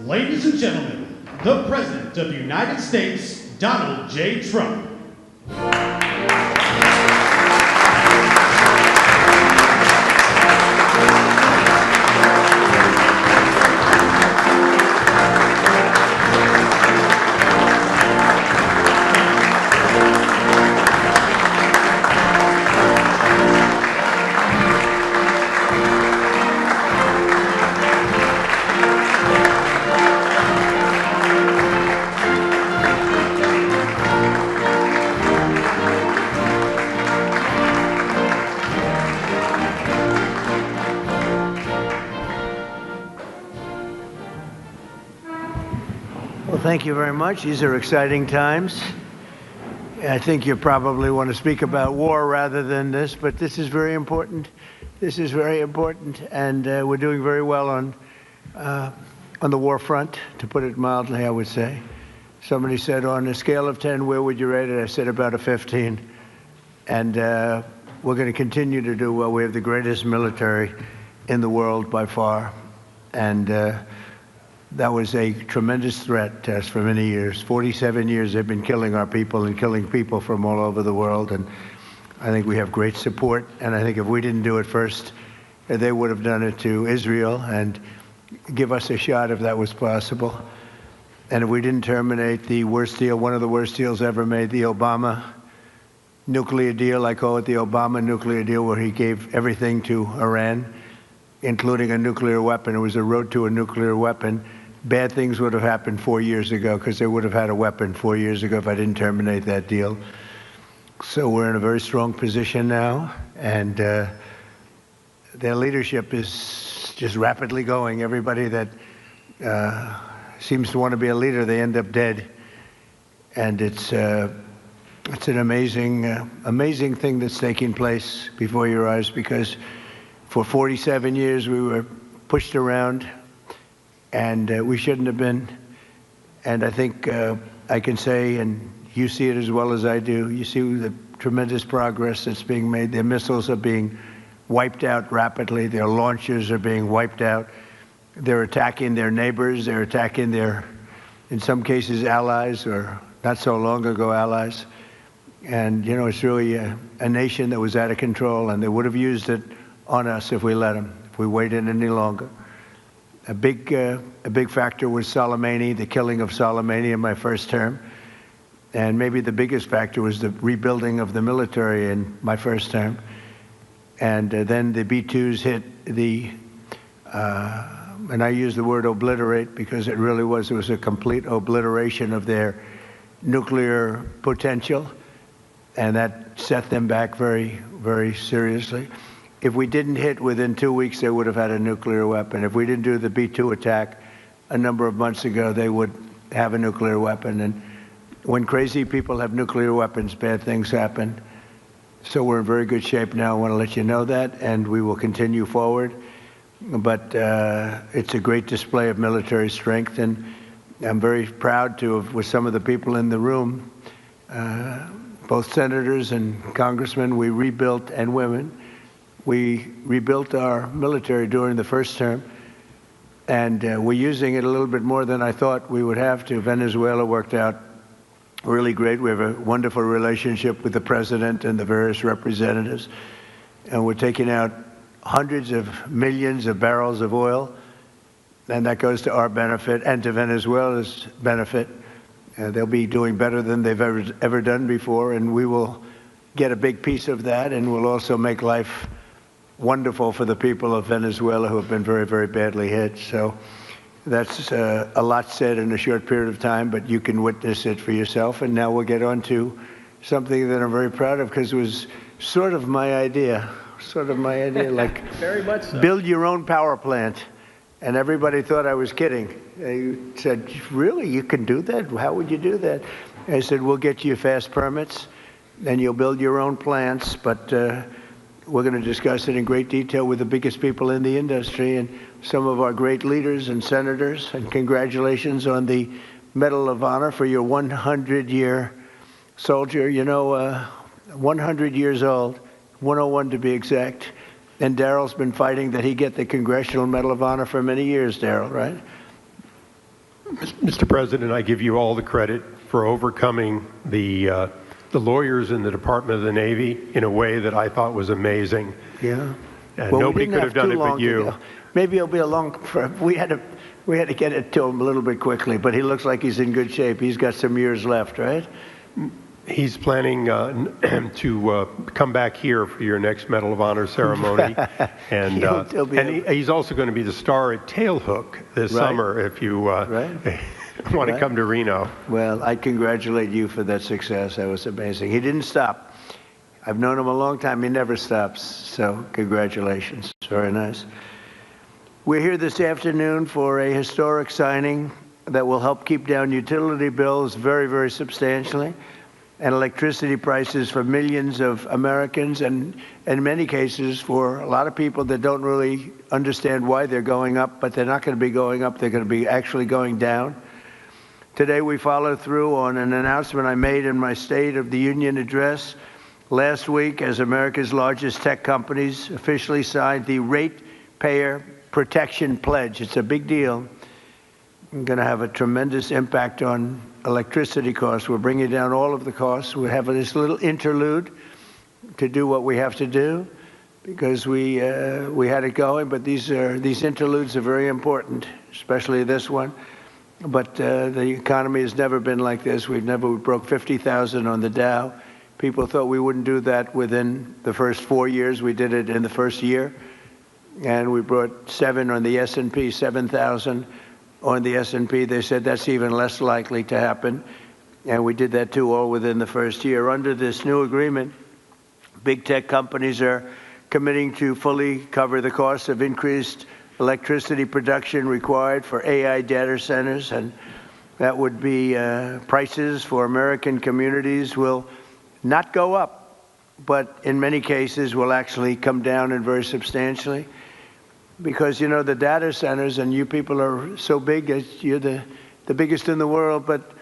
Ladies and gentlemen, the President of the United States, Donald J. Trump. Thank you very much. These are exciting times. I think you probably want to speak about war rather than this, but this is very important. This is very important, and we're doing very well on the war front, to put it mildly, I would say. Somebody said, on a scale of 10, where would you rate it? I said about a 15. And we're going to continue to do well. We have the greatest military in the world by far. And that was a tremendous threat to us for many years. 47 years they've been killing our people and killing people from all over the world. And I think we have great support. And I think if we didn't do it first, they would have done it to Israel and give us a shot if that was possible. And if we didn't terminate the worst deal, one of the worst deals ever made, the Obama nuclear deal, I call it the Obama nuclear deal, where he gave everything to Iran, including a nuclear weapon. It was a road to a nuclear weapon. Bad things would have happened 4 years ago, because they would have had a weapon 4 years ago if I didn't terminate that deal. So we're in a very strong position now, and their leadership is just rapidly going. Everybody that seems to want to be a leader, they end up dead. And it's an amazing thing that's taking place before your eyes, because for 47 years we were pushed around, and we shouldn't have been. And I think I can say, and you see it as well as I do, you see the tremendous progress that's being made. Their missiles are being wiped out rapidly. Their launchers are being wiped out. They're attacking their neighbors. They're attacking their, in some cases, allies, or not so long ago allies. And, you know, it's really a nation that was out of control, and they would have used it on us if we let them, if we waited any longer. A big factor was Soleimani, the killing of Soleimani in my first term. And maybe the biggest factor was the rebuilding of the military in my first term. And then the B-2s hit the, and I use the word obliterate because it really was, it was a complete obliteration of their nuclear potential. And that set them back very, very seriously. If we didn't hit within 2 weeks, they would have had a nuclear weapon. If we didn't do the B-2 attack a number of months ago, they would have a nuclear weapon. And when crazy people have nuclear weapons, bad things happen. So we're in very good shape now. I want to let you know that, and we will continue forward. But it's a great display of military strength, and I'm very proud to have, with some of the people in the room, both senators and congressmen, we rebuilt, and women, we rebuilt our military during the first term, and we're using it a little bit more than I thought we would have to. Venezuela worked out really great. We have a wonderful relationship with the president and the various representatives, and we're taking out hundreds of millions of barrels of oil, and that goes to our benefit and to Venezuela's benefit. They'll be doing better than they've ever done before, and we will get a big piece of that, and we'll also make life wonderful for the people of Venezuela who have been very, very badly hit. So that's a lot said in a short period of time, but you can witness it for yourself. And now we'll get on to something that I'm very proud of, because it was sort of my idea, like very much so. Build your own power plant. And everybody thought I was kidding. They said, really, you can do that? How would you do that? I said, we'll get you fast permits, and you'll build your own plants, but We're going to discuss it in great detail with the biggest people in the industry and some of our great leaders and senators. And congratulations on the Medal of Honor for your 100-year soldier. You know, 100 years old, 101 to be exact. And Daryl's been fighting that he get the Congressional Medal of Honor for many years, Daryl, right? Mr. President, I give you all the credit for overcoming the lawyers in the Department of the Navy in a way that I thought was amazing. Yeah. And well, nobody could have done it but you. Maybe it'll be a long. We had to get it to him a little bit quickly, but he looks like he's in good shape. He's got some years left, right? He's planning to come back here for your next Medal of Honor ceremony, and he's also going to be the star at Tailhook this summer if you want to come to Reno. Well, I congratulate you for that success. That was amazing. He didn't stop. I've known him a long time. He never stops. So congratulations. Very nice. We're here this afternoon for a historic signing that will help keep down utility bills very, very substantially, and electricity prices for millions of Americans, and in many cases for a lot of people that don't really understand why they're going up, but they're not going to be going up. They're going to be actually going down. Today we follow through on an announcement I made in my State of the Union address last week as America's largest tech companies officially signed the Ratepayer Protection Pledge. It's a big deal. It's going to have a tremendous impact on electricity costs. We're bringing down all of the costs. We have this little interlude to do what we have to do because we had it going, but these interludes are very important, especially this one. But the economy has never been like this. We broke 50,000 on the Dow. People thought we wouldn't do that within the first 4 years. We did it in the first year. And we brought 7 on the S&P, 7,000 on the S&P. They said that's even less likely to happen. And we did that too, all within the first year. Under this new agreement, big tech companies are committing to fully cover the cost of increased electricity production required for AI data centers, and that would be prices for American communities will not go up, but in many cases will actually come down and very substantially. Because, you know, the data centers, and you people are so big, you're the biggest in the world, but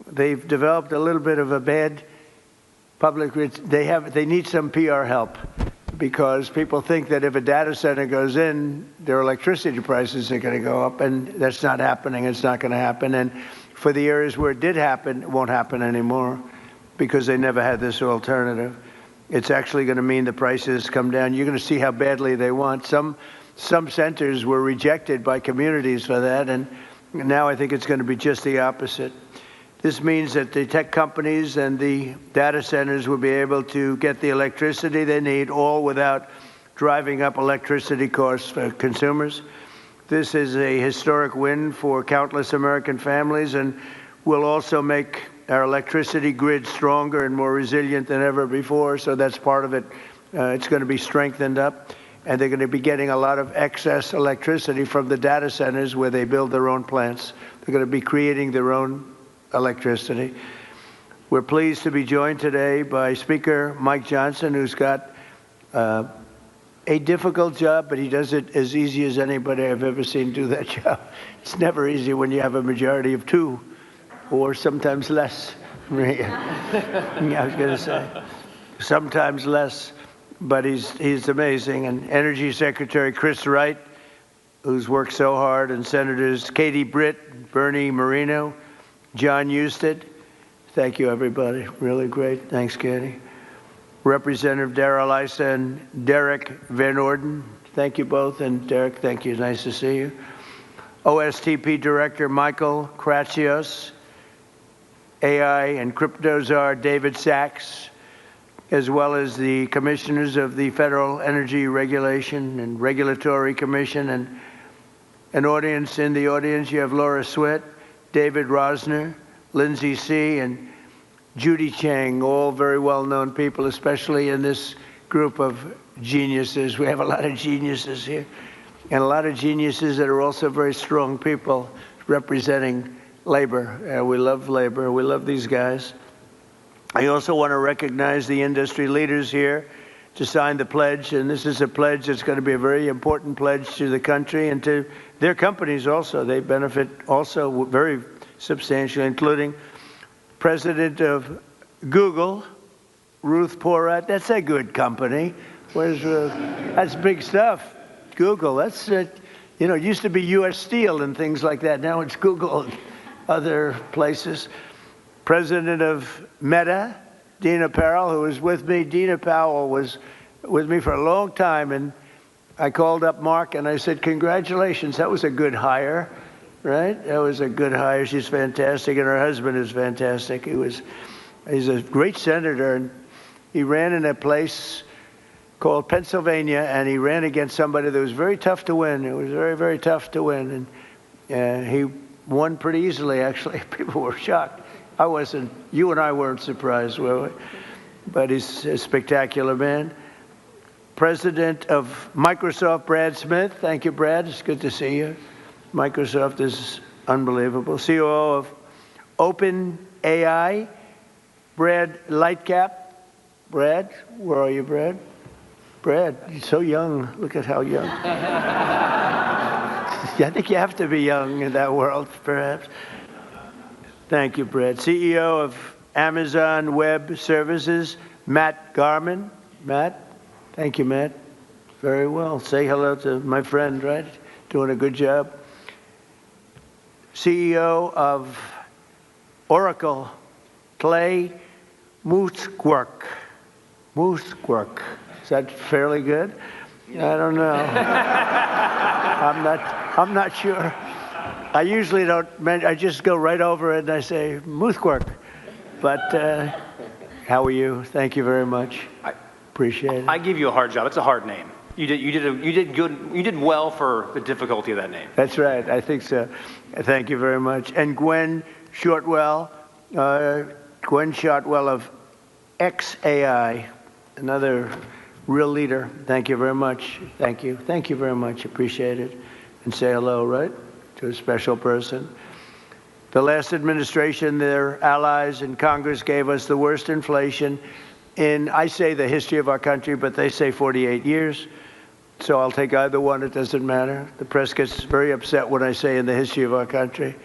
they've developed a little bit of a bad public, they need some PR help. Because people think that if a data center goes in, their electricity prices are going to go up, and that's not happening. It's not going to happen. And for the areas where it did happen, it won't happen anymore because they never had this alternative. It's actually going to mean the prices come down. You're going to see how badly they want. Some centers were rejected by communities for that, and now I think it's going to be just the opposite. This means that the tech companies and the data centers will be able to get the electricity they need, all without driving up electricity costs for consumers. This is a historic win for countless American families and will also make our electricity grid stronger and more resilient than ever before. So that's part of it. It's going to be strengthened up, and they're going to be getting a lot of excess electricity from the data centers where they build their own plants. They're going to be creating their own electricity. We're pleased to be joined today by Speaker Mike Johnson, who's got a difficult job, but he does it as easy as anybody I've ever seen do that job. It's never easy when you have a majority of 2, or sometimes less. I was going to say, sometimes less, but he's amazing. And Energy Secretary Chris Wright, who's worked so hard, and Senators Katie Britt, Bernie Moreno, John Husted. Thank you, everybody. Really great. Thanks, Katie. Representative Darrell Issa and Derek Van Orden. Thank you both. And Derek, thank you. Nice to see you. OSTP Director Michael Kratsios, AI and crypto czar David Sachs, as well as the commissioners of the Federal Energy Regulation and Regulatory Commission, and an audience. In the audience, you have Laura Swett, David Rosner, Lindsay C., and Judy Chang, all very well-known people, especially in this group of geniuses. We have a lot of geniuses here, and a lot of geniuses that are also very strong people representing labor. We love labor. We love these guys. I also want to recognize the industry leaders here, to sign the pledge. And this is a pledge that's going to be a very important pledge to the country and to their companies also. They benefit also very substantially, including President of Google, Ruth Porat. That's a good company. That's big stuff. Google, that's, it used to be U.S. Steel and things like that. Now it's Google and other places. President of Meta, Dina Powell, who was with me. Dina Powell was with me for a long time, and I called up Mark and I said, congratulations, that was a good hire, right? That was a good hire. She's fantastic, and her husband is fantastic. He's a great senator, and he ran in a place called Pennsylvania, and he ran against somebody that was very tough to win. It was very, very tough to win, and he won pretty easily, actually. People were shocked. I wasn't, you and I weren't surprised, were we? But he's a spectacular man. President of Microsoft, Brad Smith. Thank you, Brad. It's good to see you. Microsoft is unbelievable. COO of OpenAI, Brad Lightcap. Brad, where are you, Brad? Brad, you're so young. Look at how young. I think you have to be young in that world, perhaps. Thank you, Brad. CEO of Amazon Web Services, Matt Garman. Matt, thank you, Matt. Very well. Say hello to my friend, right? Doing a good job. CEO of Oracle, Clay Mooskwerk. Mooskwerk. Is that fairly good? I don't know. I'm not sure. I usually don't, I just go right over it and I say, Mooskwerk. But how are you? Thank you very much. Appreciate it. I give you a hard job. It's a hard name. You did good. You did well for the difficulty of that name. That's right. I think so. Thank you very much. And Gwen Shortwell of XAI, another real leader. Thank you very much. Thank you. Thank you very much. Appreciate it. And say hello, right, to a special person. The last administration, their allies in Congress gave us the worst inflation in, I say, the history of our country, but they say 48 years. So I'll take either one. It doesn't matter. The press gets very upset when I say in the history of our country.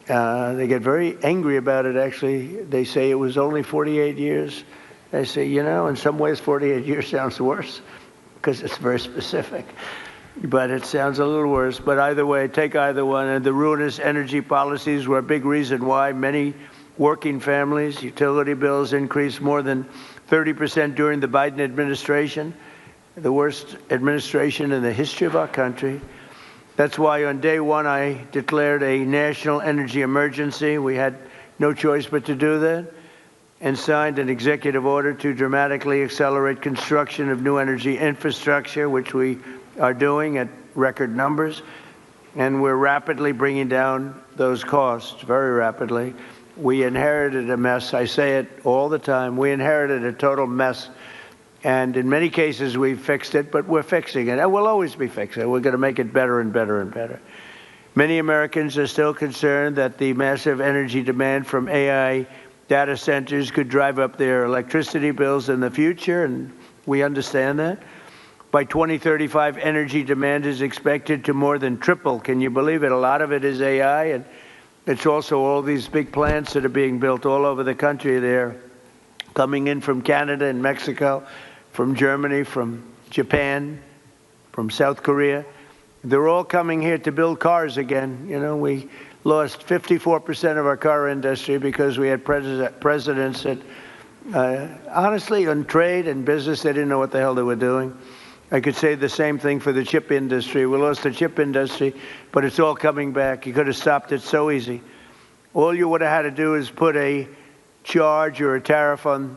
They get very angry about it, actually. They say it was only 48 years. I say, in some ways 48 years sounds worse because it's very specific. But it sounds a little worse. But either way, take either one. And the ruinous energy policies were a big reason why many working families' utility bills increased more than 30% during the Biden administration, the worst administration in the history of our country. That's why on day one I declared a national energy emergency. We had no choice but to do that, and signed an executive order to dramatically accelerate construction of new energy infrastructure, which we are doing at record numbers. And we're rapidly bringing down those costs, very rapidly. We inherited a mess. I say it all the time. We inherited a total mess. And in many cases, we've fixed it, but we're fixing it. And we'll always be fixing it. We're going to make it better and better and better. Many Americans are still concerned that the massive energy demand from AI data centers could drive up their electricity bills in the future, and we understand that. By 2035, energy demand is expected to more than triple. Can you believe it? A lot of it is AI, and it's also all these big plants that are being built all over the country. They're coming in from Canada and Mexico, from Germany, from Japan, from South Korea. They're all coming here to build cars again. We lost 54% of our car industry because we had presidents that, honestly, on trade and business, they didn't know what the hell they were doing. I could say the same thing for the chip industry. We lost the chip industry, but it's all coming back. You could have stopped it so easy. All you would have had to do is put a charge or a tariff on.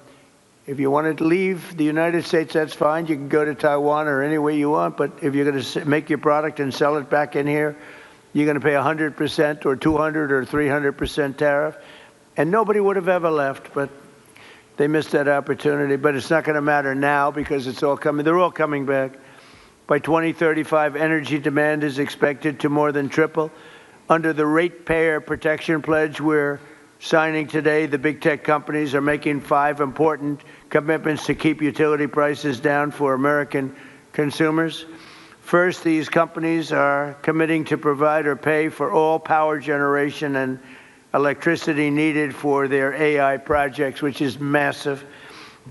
If you wanted to leave the United States, that's fine. You can go to Taiwan or anywhere you want. But if you're going to make your product and sell it back in here, you're going to pay 100% or 200 or 300% tariff. And nobody would have ever left, but they missed that opportunity. But it's not going to matter now because it's all coming. They're all coming back. By 2035, energy demand is expected to more than triple. Under the Ratepayer Protection Pledge, we're signing today. The big tech companies are making 5 important commitments to keep utility prices down for American consumers. First, these companies are committing to provide or pay for all power generation and electricity needed for their AI projects, which is massive.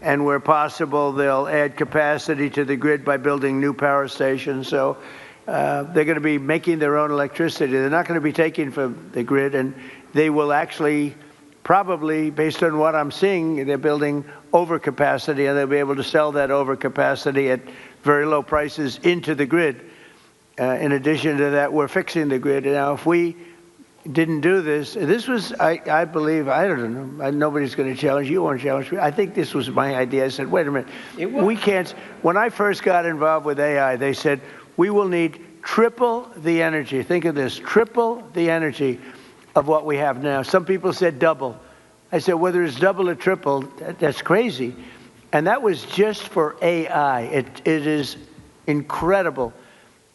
And where possible, they'll add capacity to the grid by building new power stations. So they're going to be making their own electricity. They're not going to be taking from the grid, and they will actually probably, based on what I'm seeing, they're building overcapacity, and they'll be able to sell that overcapacity at very low prices into the grid. In addition to that, we're fixing the grid. Now, if we didn't do this, this was, I believe, I don't know, nobody's going to challenge you, won't challenge me. I think this was my idea. I said, wait a minute, we can't, when I first got involved with AI, they said, we will need triple the energy. Think of this, triple the energy of what we have now. Some people said double. I said, whether it's double or triple, that's crazy. And that was just for AI. It is incredible.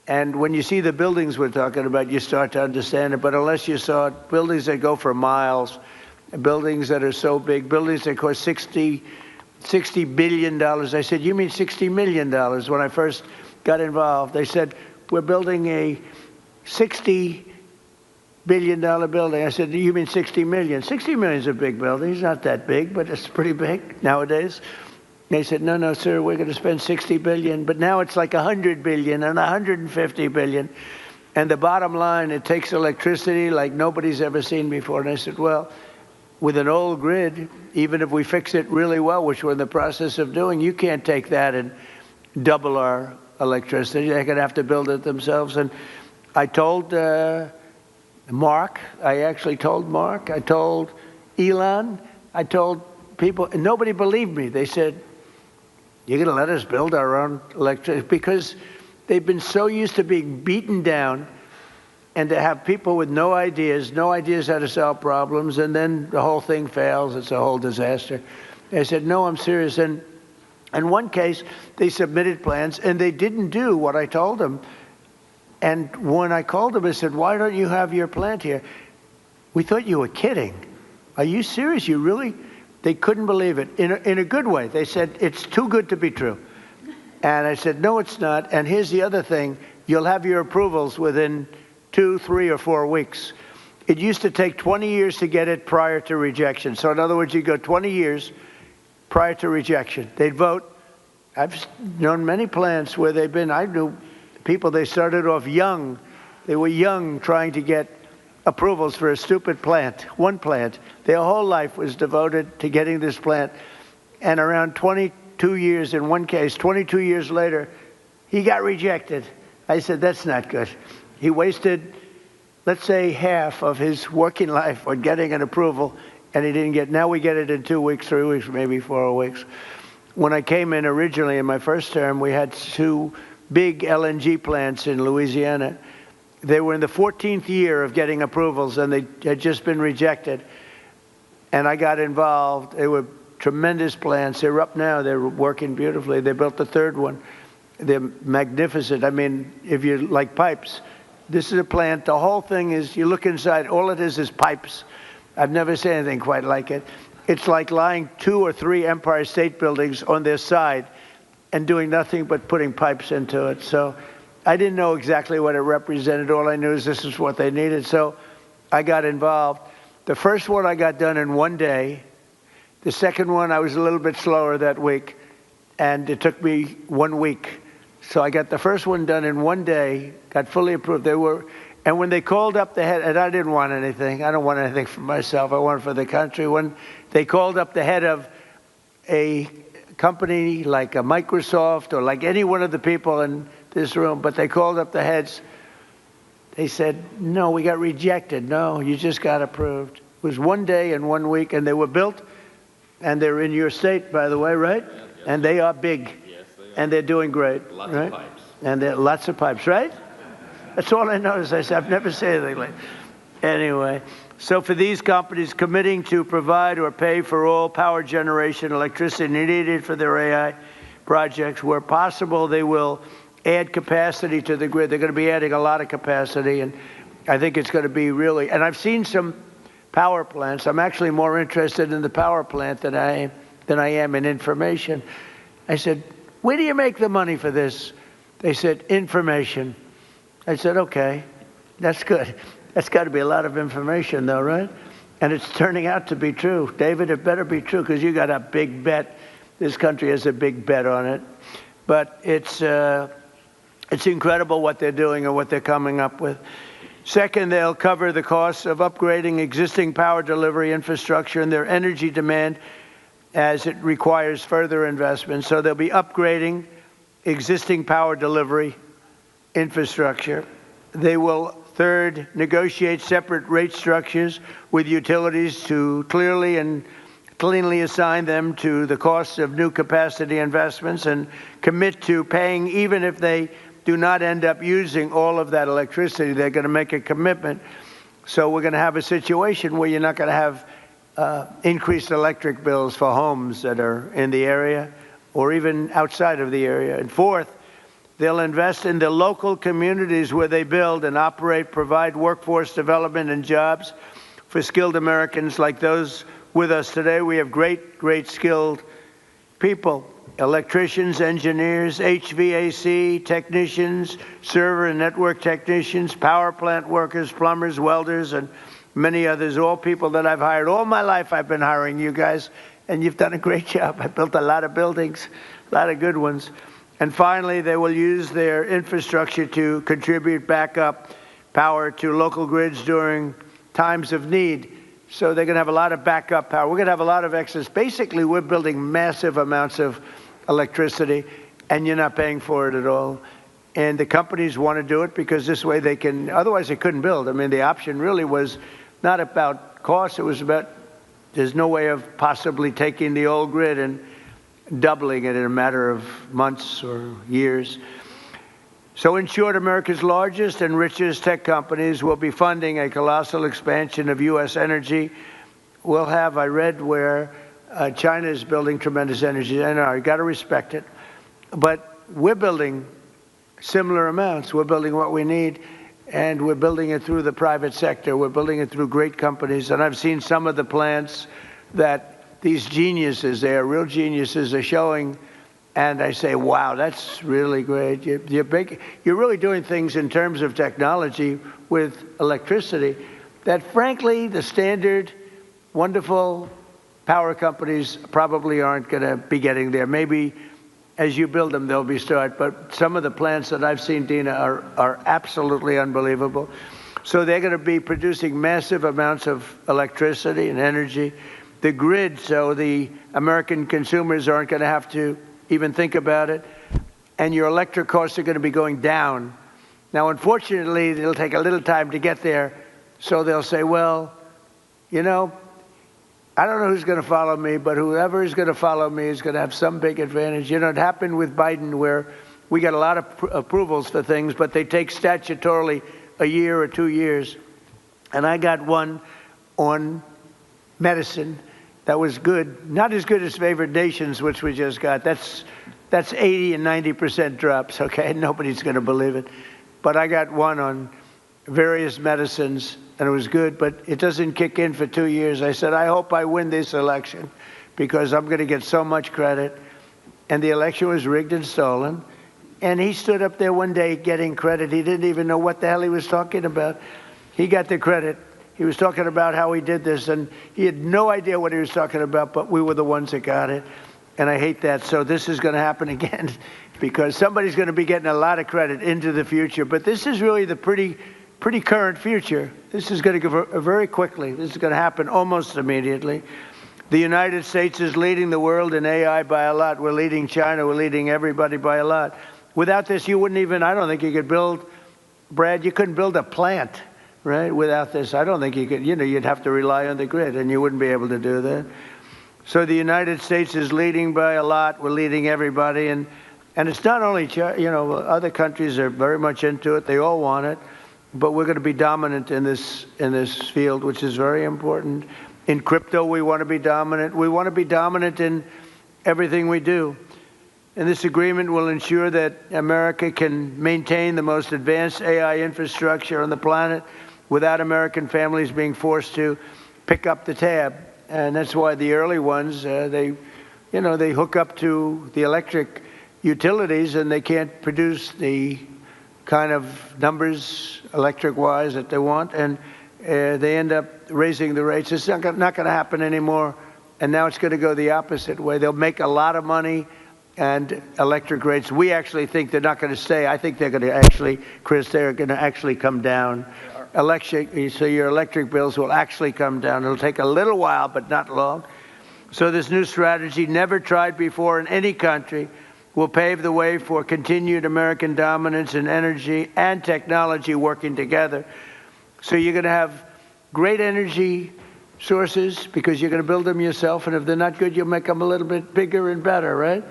And when you see the buildings we're talking about, you start to understand it. But unless you saw it, buildings that go for miles, buildings that are so big, buildings that cost $60 billion. I said, you mean $60 million? When I first got involved, they said, we're building a $60 billion building. I said, you mean 60 million? 60 million is a big building. It's not that big, but it's pretty big nowadays. They said, no, no, sir, we're going to spend 60 billion, but now it's like 100 billion and 150 billion. And the bottom line, it takes electricity like nobody's ever seen before. And I said, well, with an old grid, even if we fix it really well, which we're in the process of doing, you can't take that and double our electricity. They're going to have to build it themselves. And I told Mark, I actually told Mark, I told Elon, I told people, and nobody believed me. They said, you're going to let us build our own electricity? Because they've been so used to being beaten down and to have people with no ideas how to solve problems, and then the whole thing fails. It's a whole disaster. I said, no, I'm serious. And in one case, they submitted plans, and they didn't do what I told them. And when I called them, I said, why don't you have your plant here? We thought you were kidding. Are you serious? You really? They couldn't believe it, in a good way. They said, it's too good to be true. And I said, no, it's not. And here's the other thing. You'll have your approvals within 2, 3, or 4 weeks. It used to take 20 years to get it prior to rejection. So in other words, you go 20 years prior to rejection. They'd vote. I've known many plants where they've been, I knew people, they started off young. They were young trying to get approvals for a stupid plant, one plant. Their whole life was devoted to getting this plant. And around 22 years, in one case, 22 years later, he got rejected. I said, that's not good. He wasted, let's say, half of his working life on getting an approval, and he didn't get, now we get it in 2 weeks, 3 weeks, maybe 4 weeks. When I came in originally in my first term, we had 2 big LNG plants in Louisiana. They were in the 14th year of getting approvals, and they had just been rejected. And I got involved. They were tremendous plants. They're up now. They're working beautifully. They built the 3rd one. They're magnificent. I mean, if you like pipes, this is a plant. The whole thing is, you look inside, all it is pipes. I've never seen anything quite like it. It's like lying 2 or 3 Empire State Buildings on their side and doing nothing but putting pipes into it. So I didn't know exactly what it represented. All I knew is this is what they needed. So I got involved. The first one I got done in 1 day. The second one, I was a little bit slower that week, and it took me 1 week. So I got the first one done in 1 day, got fully approved. And when they called up the head, and I didn't want anything. I don't want anything for myself. I want it for the country. When they called up the head of a company like a Microsoft or like any one of the people in this room, but they called up the heads. They said, no, we got rejected. No, you just got approved. It was 1 day and 1 week, and they were built, and they're in your state, by the way, right? Yes, and they are big. Yes, they are. And they're doing great. Lots of pipes. And there are lots of pipes, right? That's all I noticed. I said, I've never seen anything like that. Anyway, so for these companies committing to provide or pay for all power generation, electricity needed for their AI projects, where possible, they will add capacity to the grid. They're going to be adding a lot of capacity, and I think it's going to be really, and I've seen some power plants. I'm actually more interested in the power plant than I am in information. I said, where do you make the money for this? They said, information. I said, okay, that's good. That's got to be a lot of information, though, right? And it's turning out to be true. David, it better be true, because you got a big bet. This country has a big bet on it. But it's incredible what they're doing and what they're coming up with. Second, they'll cover the costs of upgrading existing power delivery infrastructure and their energy demand as it requires further investment. So they'll be upgrading existing power delivery infrastructure. They will, third, negotiate separate rate structures with utilities to clearly and cleanly assign them to the costs of new capacity investments and commit to paying even if they do not end up using all of that electricity. They're going to make a commitment. So we're going to have a situation where you're not going to have increased electric bills for homes that are in the area or even outside of the area. And fourth, they'll invest in the local communities where they build and operate, provide workforce development and jobs for skilled Americans like those with us today. We have great skilled people, electricians, engineers, HVAC technicians, server and network technicians, power plant workers, plumbers, welders, and many others, all people that I've hired. All my life I've been hiring you guys, and you've done a great job. I built a lot of buildings, a lot of good ones. And finally, they will use their infrastructure to contribute backup power to local grids during times of need. So they're going to have a lot of backup power. We're going to have a lot of excess. Basically, we're building massive amounts of electricity, and you're not paying for it at all. And the companies want to do it because this way they can, otherwise they couldn't build. I mean, the option really was not about cost. It was about there's no way of possibly taking the old grid and doubling it in a matter of months or years. So in short, America's largest and richest tech companies will be funding a colossal expansion of U.S. energy. We'll have, I read where China is building tremendous energy. I know, you got to respect it. But we're building similar amounts. We're building what we need, and we're building it through the private sector. We're building it through great companies. And I've seen some of the plants that these geniuses, they are real geniuses, are showing, and I say, wow, that's really great. You're really doing things in terms of technology with electricity that, frankly, the standard, wonderful power companies probably aren't going to be getting there. Maybe as you build them, they'll be start. But some of the plants that I've seen, Dina, are absolutely unbelievable. So they're going to be producing massive amounts of electricity and energy. The grid, so the American consumers aren't going to have to even think about it. And your electric costs are going to be going down. Now, unfortunately, it'll take a little time to get there. So they'll say, well, you know, I don't know who's going to follow me, but whoever is going to follow me is going to have some big advantage. You know, it happened with Biden where we got a lot of approvals for things, but they take statutorily a year or 2 years. And I got one on medicine that was good, not as good as favored nations, which we just got. That's 80 and 90% drops, okay? Nobody's going to believe it. But I got one on various medicines, and it was good, but it doesn't kick in for 2 years. I said, I hope I win this election because I'm going to get so much credit. And the election was rigged and stolen. And he stood up there one day getting credit. He didn't even know what the hell he was talking about. He got the credit. He was talking about how he did this, and he had no idea what he was talking about, but we were the ones that got it. And I hate that. So this is going to happen again because somebody's going to be getting a lot of credit into the future. But this is really the pretty current future. This is going to go very quickly. This is going to happen almost immediately. The United States is leading the world in AI by a lot. We're leading China. We're leading everybody by a lot. Without this, you wouldn't even, I don't think you could build, Brad, you couldn't build a plant, right? Without this, I don't think you could, you know, you'd have to rely on the grid, and you wouldn't be able to do that. So the United States is leading by a lot. We're leading everybody. And it's not only, you know, other countries are very much into it. They all want it. But we're going to be dominant in this field, which is very important. In crypto, we want to be dominant. We want to be dominant in everything we do. And this agreement will ensure that America can maintain the most advanced AI infrastructure on the planet without American families being forced to pick up the tab. And that's why the early ones, they hook up to the electric utilities and they can't produce the kind of numbers electric-wise that they want, and they end up raising the rates. It's not going to happen anymore, and now it's going to go the opposite way. They'll make a lot of money, and electric rates, we actually think they're not going to stay. I think they're going to actually, Chris, they're going to actually come down. So your electric bills will actually come down. It'll take a little while, but not long. So this new strategy, never tried before in any country, will pave the way for continued American dominance in energy and technology working together. So you're going to have great energy sources because you're going to build them yourself, and if they're not good, you'll make them a little bit bigger and better, right?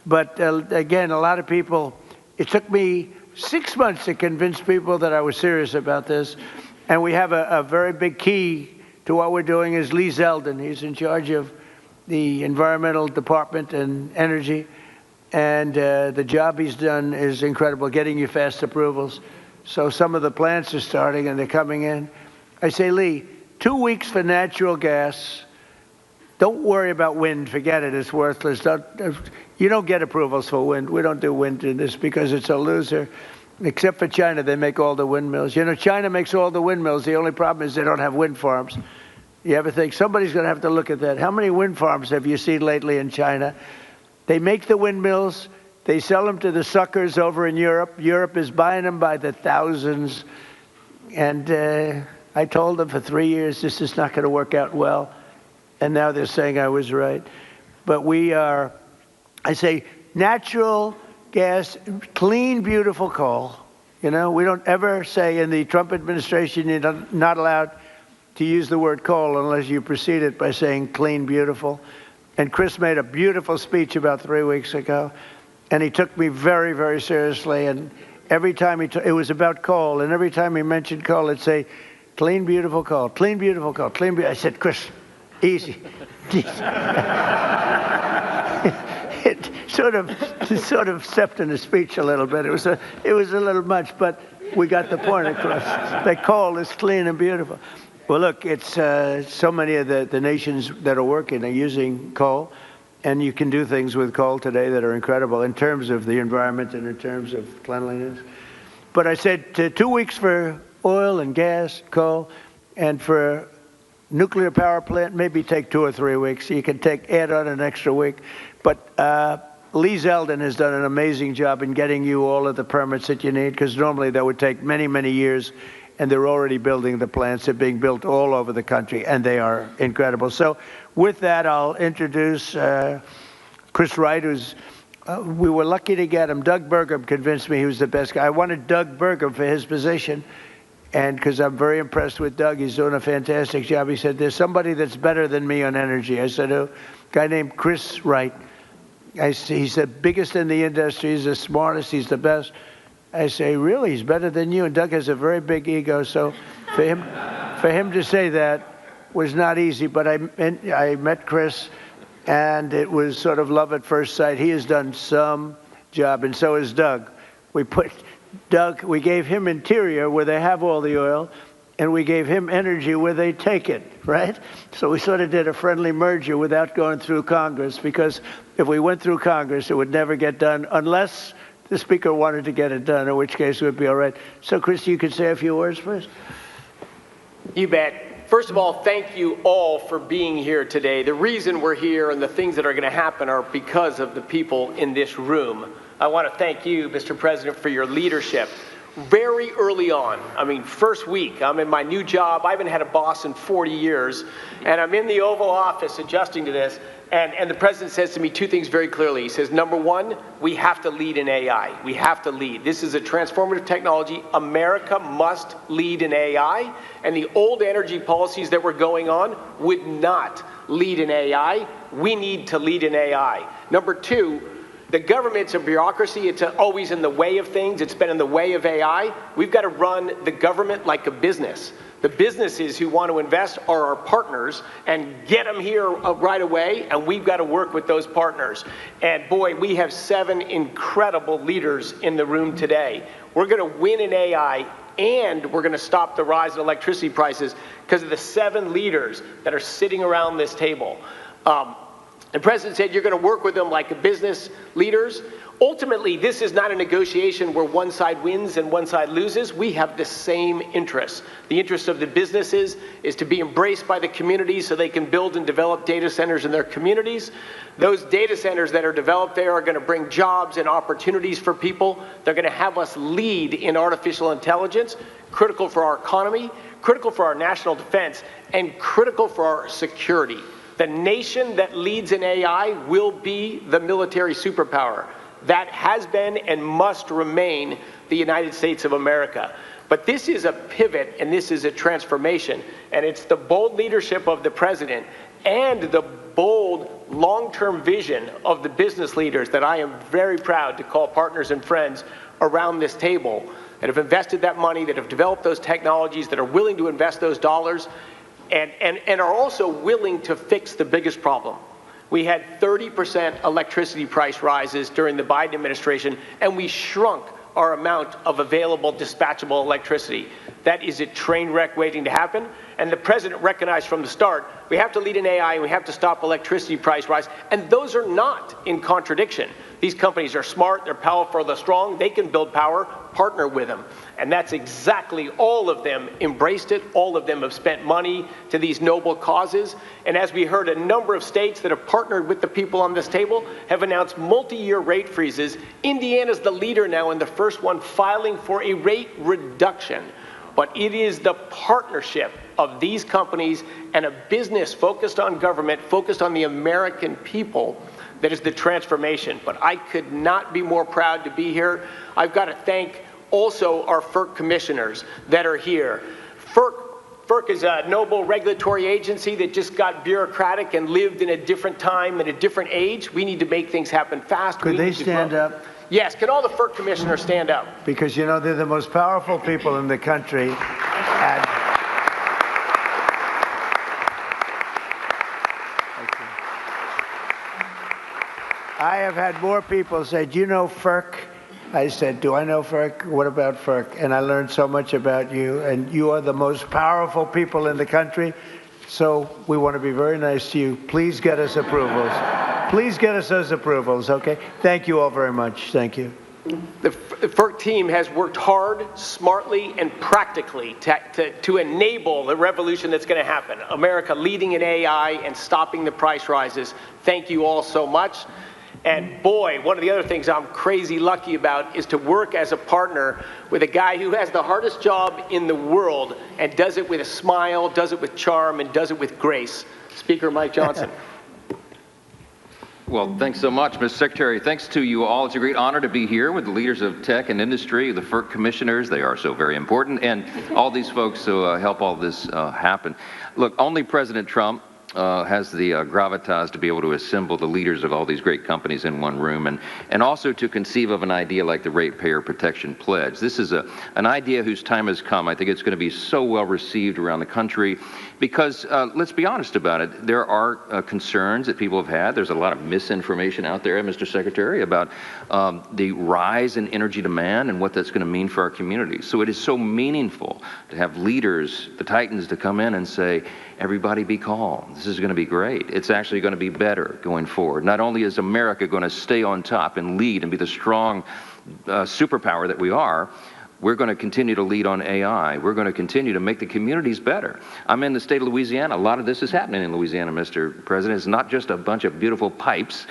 But again, a lot of people, it took me 6 months to convince people that I was serious about this, and we have a very big key to what we're doing is Lee Zeldin. He's in charge of the environmental department and energy. And the job he's done is incredible, getting you fast approvals. So some of the plants are starting and they're coming in. I say, Lee, 2 weeks for natural gas. Don't worry about wind. Forget it. It's worthless. You don't get approvals for wind. We don't do wind in this because it's a loser. Except for China, they make all the windmills. You know, China makes all the windmills. The only problem is they don't have wind farms. You ever think somebody's going to have to look at that? How many wind farms have you seen lately in China? They make the windmills, they sell them to the suckers over in Europe. Europe is buying them by the thousands. And I told them for 3 years, this is not going to work out well. And now they're saying I was right. But I say, natural gas, clean, beautiful coal. You know, we don't ever say in the Trump administration, you're not allowed to use the word coal unless you precede it by saying clean, beautiful. And Chris made a beautiful speech about 3 weeks ago, and he took me very, very seriously. And every time it was about coal, and every time he mentioned coal, it'd say, clean, beautiful coal, clean, beautiful coal, clean, beautiful. I said, Chris, easy. It sort of stepped in the speech a little bit. It was a little much, but we got the point across. That coal is clean and beautiful. Well, look, it's so many of the nations that are working are using coal, and you can do things with coal today that are incredible in terms of the environment and in terms of cleanliness. But I said 2 weeks for oil and gas, coal, and for nuclear power plant, maybe take 2 or 3 weeks. You can add on an extra week. But Lee Zeldin has done an amazing job in getting you all of the permits that you need, because normally that would take many, many years. And they're already building the plants. They're being built all over the country, and they are incredible. So with that, I'll introduce Chris Wright, we were lucky to get him. Doug Burgum convinced me he was the best guy. I wanted Doug Burgum for his position, and because I'm very impressed with Doug. He's doing a fantastic job. He said, there's somebody that's better than me on energy. I said, a guy named Chris Wright. He's the biggest in the industry. He's the smartest. He's the best. I say, really? He's better than you? And Doug has a very big ego, so for him to say that was not easy. But I met Chris, and it was sort of love at first sight. He has done some job, and so has Doug. We gave him interior where they have all the oil, and we gave him energy where they take it, right? So we sort of did a friendly merger without going through Congress, because if we went through Congress, it would never get done unless the Speaker wanted to get it done, in which case it would be all right. So, Chris, you could say a few words, please. You bet. First of all, thank you all for being here today. The reason we're here and the things that are going to happen are because of the people in this room. I want to thank you, Mr. President, for your leadership. Very early on, I mean, first week, I'm in my new job. I haven't had a boss in 40 years, and I'm in the Oval Office adjusting to this. And the president says to me 2 things very clearly. He says, number one, we have to lead in AI. We have to lead. This is a transformative technology. America must lead in AI. And the old energy policies that were going on would not lead in AI. We need to lead in AI. Number 2, the government's a bureaucracy. It's always in the way of things. It's been in the way of AI. We've got to run the government like a business. The businesses who want to invest are our partners, and get them here right away, and we've got to work with those partners. And boy, we have 7 incredible leaders in the room today. We're going to win in AI, and we're going to stop the rise in electricity prices. because of the 7 leaders that are sitting around this table. The president said you're going to work with them like business leaders. Ultimately, this is not a negotiation where one side wins and one side loses. We have the same interests. The interest of the businesses is to be embraced by the communities so they can build and develop data centers in their communities. Those data centers that are developed there are going to bring jobs and opportunities for people. They're going to have us lead in artificial intelligence, critical for our economy, critical for our national defense, and critical for our security. The nation that leads in AI will be the military superpower. That has been and must remain the United States of America. But this is a pivot and this is a transformation. And it's the bold leadership of the president and the bold long-term vision of the business leaders that I am very proud to call partners and friends around this table that have invested that money, that have developed those technologies, that are willing to invest those dollars, and are also willing to fix the biggest problem. We had 30% electricity price rises during the Biden administration, and we shrunk our amount of available dispatchable electricity. That is a train wreck waiting to happen, and the president recognized from the start, we have to lead in AI and we have to stop electricity price rise, and those are not in contradiction. These companies are smart, they're powerful, they're strong, they can build power, partner with them. And that's exactly, all of them embraced it, all of them have spent money to these noble causes. And as we heard, a number of states that have partnered with the people on this table have announced multi-year rate freezes. Indiana's the leader now and the first one filing for a rate reduction. But it is the partnership of these companies and a business focused on government, focused on the American people, that is the transformation. But I could not be more proud to be here. I've got to thank also our FERC commissioners that are here. FERC is a noble regulatory agency that just got bureaucratic and lived in a different time and a different age. We need to make things happen fast. Could they stand up? Yes, can all the FERC commissioners stand up? Because, you know, they're the most powerful people in the country. And I have had more people say, do you know FERC? I said, do I know FERC? What about FERC? And I learned so much about you, and you are the most powerful people in the country, so we want to be very nice to you. Please get us approvals. Please get us those approvals, okay? Thank you all very much. Thank you. The FERC team has worked hard, smartly, and practically to enable the revolution that's going to happen. America leading in AI and stopping the price rises. Thank you all so much. And boy, one of the other things I'm crazy lucky about is to work as a partner with a guy who has the hardest job in the world and does it with a smile, does it with charm, and does it with grace. Speaker Mike Johnson. Well, thanks so much, Mr. Secretary. Thanks to you all. It's a great honor to be here with the leaders of tech and industry, the FERC commissioners. They are so very important, and all these folks who help all this happen. Look, only President Trump has the gravitas to be able to assemble the leaders of all these great companies in one room, and also to conceive of an idea like the Ratepayer Protection Pledge. This is an idea whose time has come. I think it's going to be so well received around the country because, let's be honest about it, there are concerns that people have had. There's a lot of misinformation out there, Mr. Secretary, about the rise in energy demand and what that's going to mean for our communities. So it is so meaningful to have leaders, the titans, to come in and say, everybody be calm. This is going to be great. It's actually going to be better going forward. Not only is America going to stay on top and lead and be the strong superpower that we are, we're going to continue to lead on AI. We're going to continue to make the communities better. I'm in the state of Louisiana. A lot of this is happening in Louisiana, Mr. President. It's not just a bunch of beautiful pipes.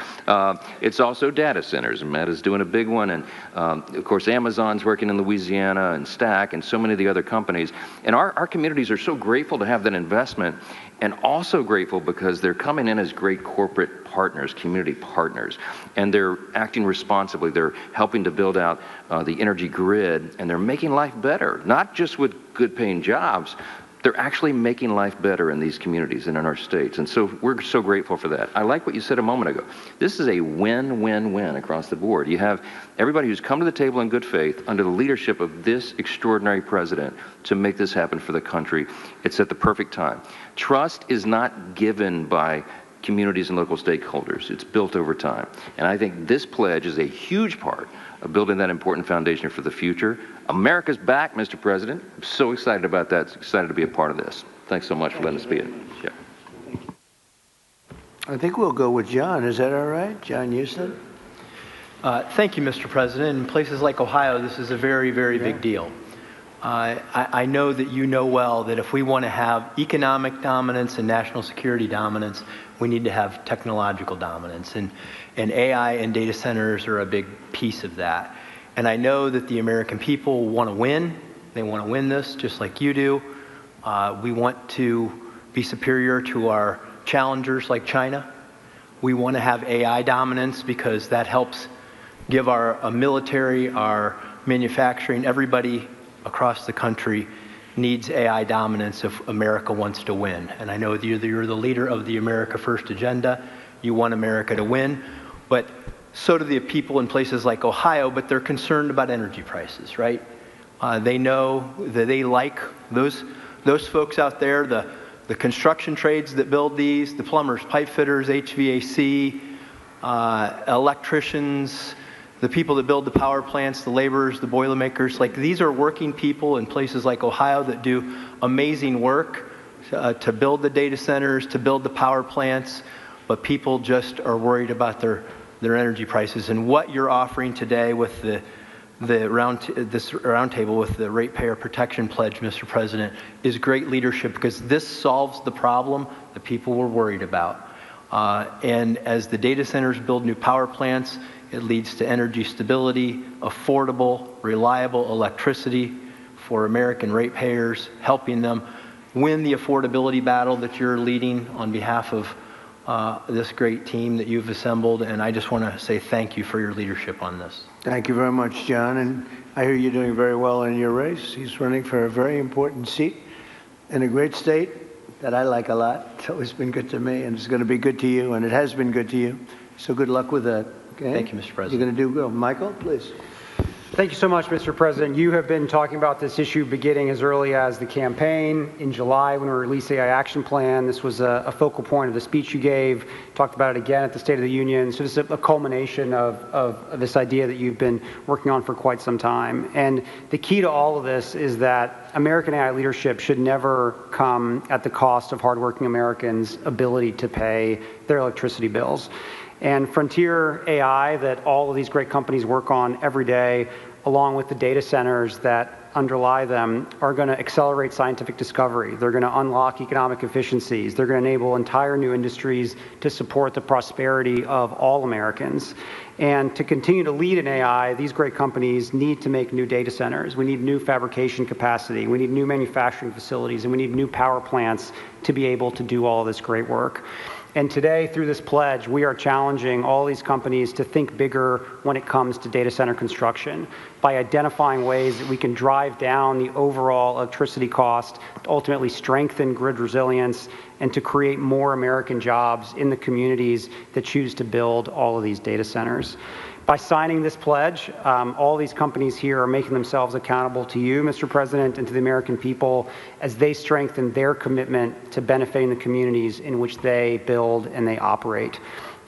It's also data centers. And Meta's doing a big one. And, of course, Amazon's working in Louisiana, and Stack, and so many of the other companies. And our communities are so grateful to have that investment, and also grateful because they're coming in as great corporate partners, community partners, and they're acting responsibly. They're helping to build out the energy grid, and they're making life better, not just with good paying jobs. They're actually making life better in these communities and in our states, and so we're so grateful for that. I like what you said a moment ago. This is a win-win-win across the board. You have everybody who's come to the table in good faith under the leadership of this extraordinary president to make this happen for the country. It's at the perfect time. Trust is not given by communities and local stakeholders. It's built over time. And I think this pledge is a huge part of building that important foundation for the future. America's back, Mr. President. I'm so excited about that. Excited to be a part of this. Thanks so much for letting us be here. Yeah. I think we'll go with John. Is that all right? John Houston? Thank you, Mr. President. In places like Ohio, this is a very, very big deal. I know that you know well that if we want to have economic dominance and national security dominance, we need to have technological dominance. And AI and data centers are a big piece of that. And I know that the American people want to win. They want to win this just like you do. We want to be superior to our challengers like China. We want to have AI dominance because that helps give our military, our manufacturing, everybody across the country needs AI dominance if America wants to win. And I know that you're the leader of the America First agenda. You want America to win, but so do the people in places like Ohio, but they're concerned about energy prices, right? They know that they like those folks out there, the construction trades that build these, the plumbers, pipe fitters, HVAC, electricians, the people that build the power plants, the laborers, the boilermakers. Like, these are working people in places like Ohio that do amazing work to build the data centers, to build the power plants, but people just are worried about their energy prices. And what you're offering today with this roundtable with the Ratepayer Protection Pledge, Mr. President, is great leadership because this solves the problem that people were worried about. And as the data centers build new power plants, it leads to energy stability, affordable, reliable electricity for American ratepayers, helping them win the affordability battle that you're leading on behalf of this great team that you've assembled. And I just want to say thank you for your leadership on this. Thank you very much, John. And I hear you're doing very well in your race. He's running for a very important seat in a great state that I like a lot. It's always been good to me, and it's going to be good to you, and it has been good to you. So good luck with that. Okay? Thank you, Mr. President. You're going to do good. Michael, please. Thank you so much, Mr. President. You have been talking about this issue beginning as early as the campaign. In July, when we released the AI Action Plan, this was a focal point of the speech you gave. Talked about it again at the State of the Union. So this is a culmination of this idea that you've been working on for quite some time. And the key to all of this is that American AI leadership should never come at the cost of hardworking Americans' ability to pay their electricity bills. And Frontier AI, that all of these great companies work on every day, along with the data centers that underlie them, are going to accelerate scientific discovery. They're going to unlock economic efficiencies. They're going to enable entire new industries to support the prosperity of all Americans. And to continue to lead in AI, these great companies need to make new data centers. We need new fabrication capacity. We need new manufacturing facilities, and we need new power plants to be able to do all this great work. And today, through this pledge, we are challenging all these companies to think bigger when it comes to data center construction by identifying ways that we can drive down the overall electricity cost, to ultimately strengthen grid resilience, and to create more American jobs in the communities that choose to build all of these data centers. By signing this pledge, all these companies here are making themselves accountable to you, Mr. President, and to the American people as they strengthen their commitment to benefiting the communities in which they build and they operate.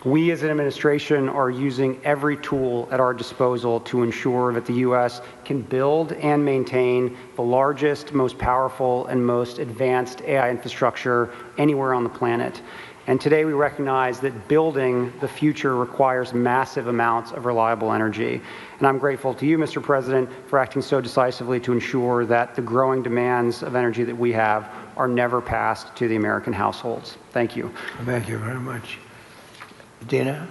We as an administration are using every tool at our disposal to ensure that the U.S. can build and maintain the largest, most powerful, and most advanced AI infrastructure anywhere on the planet. And today we recognize that building the future requires massive amounts of reliable energy. And I'm grateful to you, Mr. President, for acting so decisively to ensure that the growing demands of energy that we have are never passed to the American households. Thank you. Thank you very much. Dina?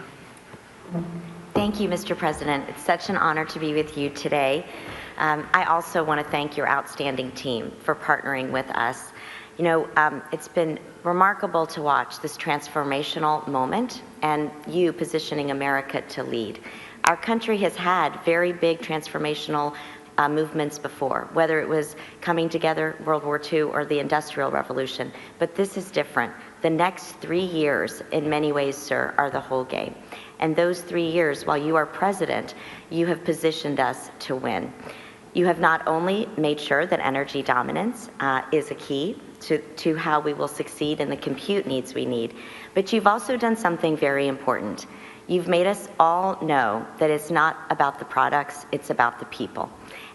Thank you, Mr. President. It's such an honor to be with you today. I also want to thank your outstanding team for partnering with us. You know, it's been remarkable to watch this transformational moment and you positioning America to lead. Our country has had very big transformational movements before, whether it was coming together, World War II, or the Industrial Revolution. But this is different. The next 3 years, in many ways, sir, are the whole game. And those 3 years, while you are president, you have positioned us to win. You have not only made sure that energy dominance is a key to how we will succeed in the compute needs we need, but you've also done something very important. You've made us all know that it's not about the products, it's about the people.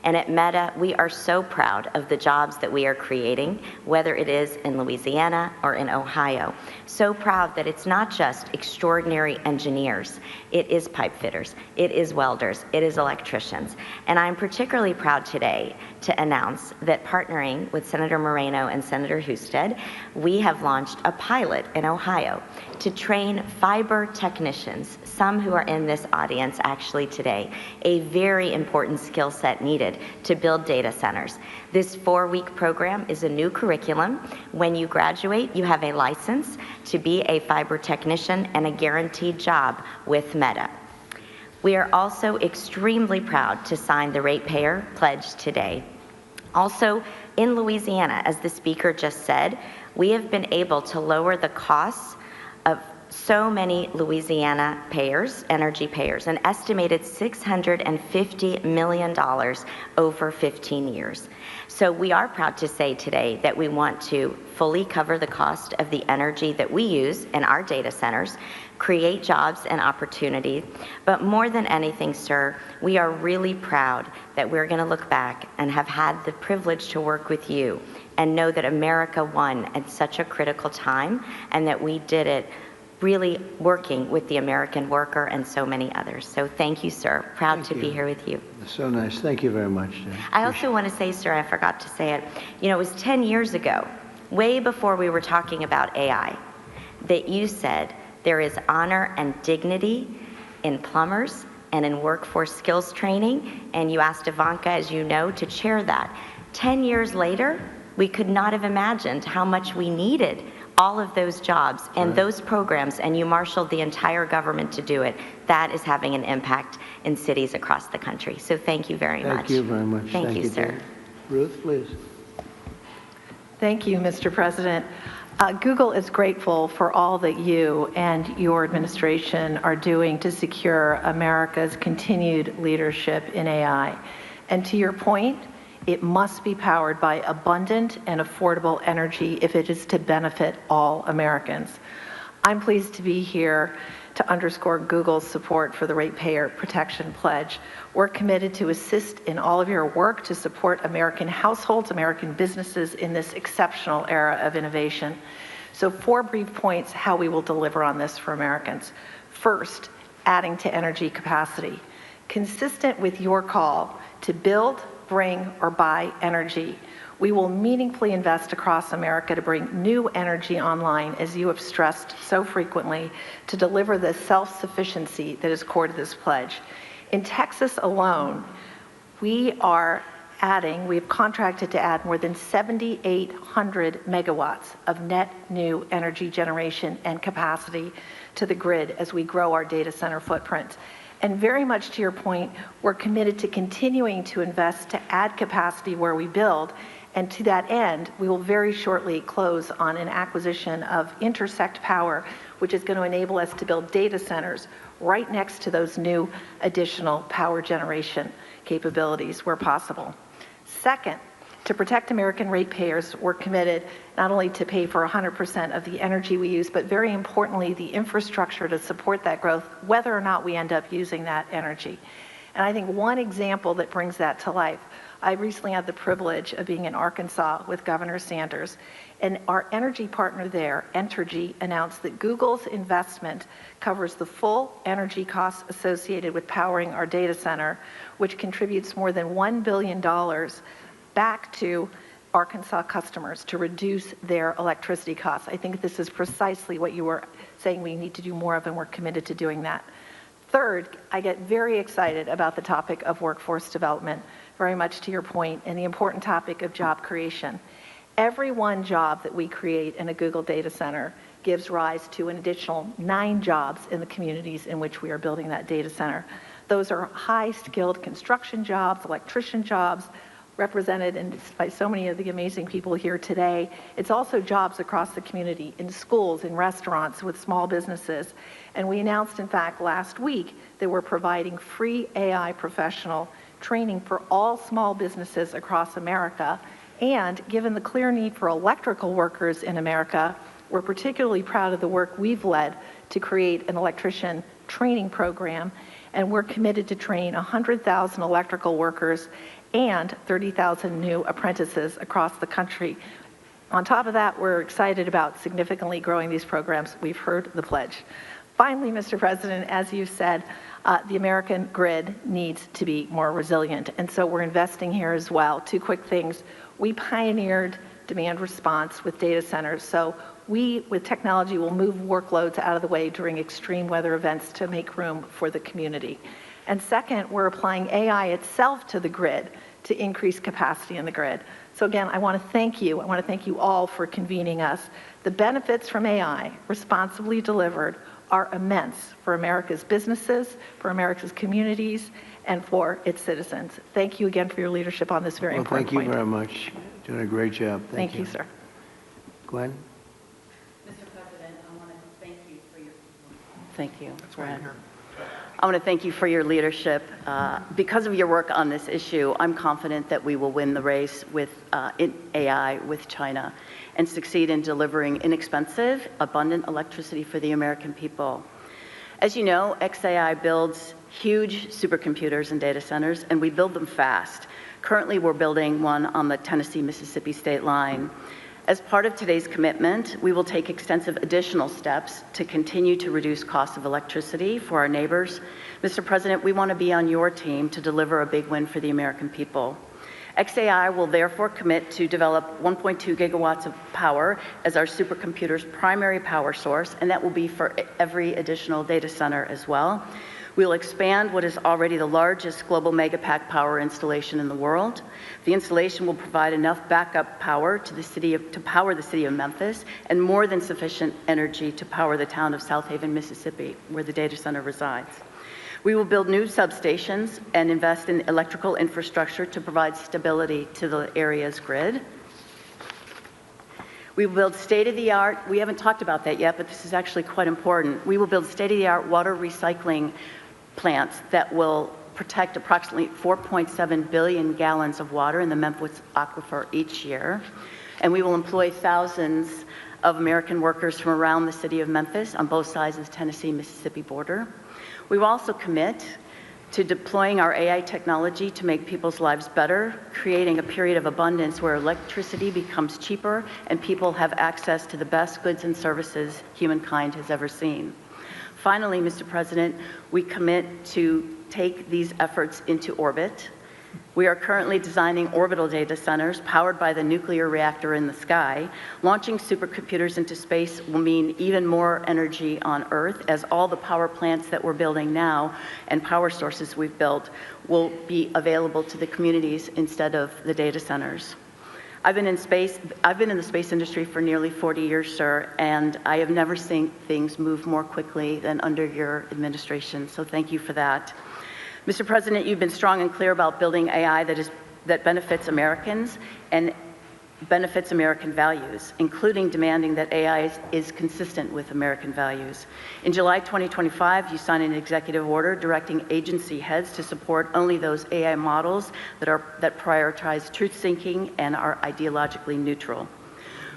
And at Meta, we are so proud of the jobs that we are creating, whether it is in Louisiana or in Ohio. So proud that it's not just extraordinary engineers, it is pipe fitters, it is welders, it is electricians. And I'm particularly proud today to announce that partnering with Senator Moreno and Senator Husted, we have launched a pilot in Ohio to train fiber technicians, some who are in this audience actually today, a very important skill set needed to build data centers. This 4-week program is a new curriculum. When you graduate, you have a license to be a fiber technician and a guaranteed job with Meta. We are also extremely proud to sign the Ratepayer Pledge today. Also, in Louisiana, as the speaker just said, we have been able to lower the costs of so many Louisiana payers, energy payers, an estimated $650 million over 15 years. So we are proud to say today that we want to fully cover the cost of the energy that we use in our data centers, create jobs and opportunity, but more than anything, sir, we are really proud that we're going to look back and have had the privilege to work with you and know that America won at such a critical time and that we did it really working with the American worker and so many others. So thank you, sir. Proud to be here with you. So nice. Thank you very much. I also want to say, sir, I forgot to say it, you know, it was 10 years ago, way before we were talking about AI, that you said there is honor and dignity in plumbers and in workforce skills training, and you asked Ivanka, as you know, to chair that. 10 years later, we could not have imagined how much we needed all of those jobs and those programs, and you marshaled the entire government to do it. That is having an impact in cities across the country. So thank you very much. Thank you very much. Thank you, sir. Dan. Ruth, please. Thank you, Mr. President. Google is grateful for all that you and your administration are doing to secure America's continued leadership in AI. And to your point, it must be powered by abundant and affordable energy if it is to benefit all Americans. I'm pleased to be here to underscore Google's support for the Ratepayer Protection Pledge. We're committed to assist in all of your work to support American households, American businesses in this exceptional era of innovation. So 4 brief points how we will deliver on this for Americans. First, adding to energy capacity. Consistent with your call to build, bring, or buy energy, we will meaningfully invest across America to bring new energy online, as you have stressed so frequently, to deliver the self-sufficiency that is core to this pledge. In Texas alone, we've contracted to add more than 7,800 megawatts of net new energy generation and capacity to the grid as we grow our data center footprint. And very much to your point, we're committed to continuing to invest to add capacity where we build. And to that end, we will very shortly close on an acquisition of Intersect Power, which is going to enable us to build data centers right next to those new additional power generation capabilities where possible. Second, to protect American ratepayers, we're committed not only to pay for 100% of the energy we use, but very importantly, the infrastructure to support that growth, whether or not we end up using that energy. And I think one example that brings that to life, I recently had the privilege of being in Arkansas with Governor Sanders, and our energy partner there, Entergy, announced that Google's investment covers the full energy costs associated with powering our data center, which contributes more than $1 billion back to Arkansas customers to reduce their electricity costs. I think this is precisely what you were saying we need to do more of, and we're committed to doing that. Third, I get very excited about the topic of workforce development, very much to your point, and the important topic of job creation. Every one job that we create in a Google data center gives rise to an additional 9 jobs in the communities in which we are building that data center. Those are high-skilled construction jobs, electrician jobs, represented by so many of the amazing people here today. It's also jobs across the community, in schools, in restaurants, with small businesses. And we announced, in fact, last week that we're providing free AI professional training for all small businesses across America. And given the clear need for electrical workers in America, we're particularly proud of the work we've led to create an electrician training program, and we're committed to train 100,000 electrical workers and 30,000 new apprentices across the country. On top of that, we're excited about significantly growing these programs. We've heard the pledge. Finally, Mr. President, as you said, the American grid needs to be more resilient, and so we're investing here as well. Two quick things. We pioneered demand response with data centers, so we, with technology, will move workloads out of the way during extreme weather events to make room for the community. And second, we're applying AI itself to the grid to increase capacity in the grid. So again, I want to thank you. I want to thank you all for convening us. The benefits from AI, responsibly delivered, are immense for America's businesses, for America's communities, and for its citizens. Thank you again for your leadership on this very important point. Thank you very much. Doing a great job. Thank you, sir. Gwen? Mr. President, I want to thank you for your... Thank you. That's why I'm here. I want to thank you for your leadership. Because of your work on this issue, I'm confident that we will win the race with in AI with China and succeed in delivering inexpensive, abundant electricity for the American people. As you know, XAI builds huge supercomputers and data centers, and we build them fast. Currently, we're building one on the Tennessee-Mississippi state line. As part of today's commitment, we will take extensive additional steps to continue to reduce costs of electricity for our neighbors. Mr. President, we want to be on your team to deliver a big win for the American people. XAI will therefore commit to develop 1.2 gigawatts of power as our supercomputer's primary power source, and that will be for every additional data center as well. We'll expand what is already the largest global megapack power installation in the world. The installation will provide enough backup power to power the city of Memphis, and more than sufficient energy to power the town of South Haven, Mississippi, where the data center resides. We will build new substations and invest in electrical infrastructure to provide stability to the area's grid. We will build state-of-the-art, we haven't talked about that yet, but this is actually quite important. We will build state-of-the-art water recycling plants that will protect approximately 4.7 billion gallons of water in the Memphis aquifer each year. And we will employ thousands of American workers from around the city of Memphis on both sides of the Tennessee-Mississippi border. We will also commit to deploying our AI technology to make people's lives better, creating a period of abundance where electricity becomes cheaper and people have access to the best goods and services humankind has ever seen. Finally, Mr. President, we commit to take these efforts into orbit. We are currently designing orbital data centers powered by the nuclear reactor in the sky. Launching supercomputers into space will mean even more energy on Earth, as all the power plants that we're building now and power sources we've built will be available to the communities instead of the data centers. I've been in the space industry for nearly 40 years, sir, and I have never seen things move more quickly than under your administration, so thank you for that. Mr. President, you've been strong and clear about building AI that benefits Americans and benefits American values, including demanding that AI is consistent with American values. In July 2025, you signed an executive order directing agency heads to support only those AI models that prioritize truth-seeking and are ideologically neutral.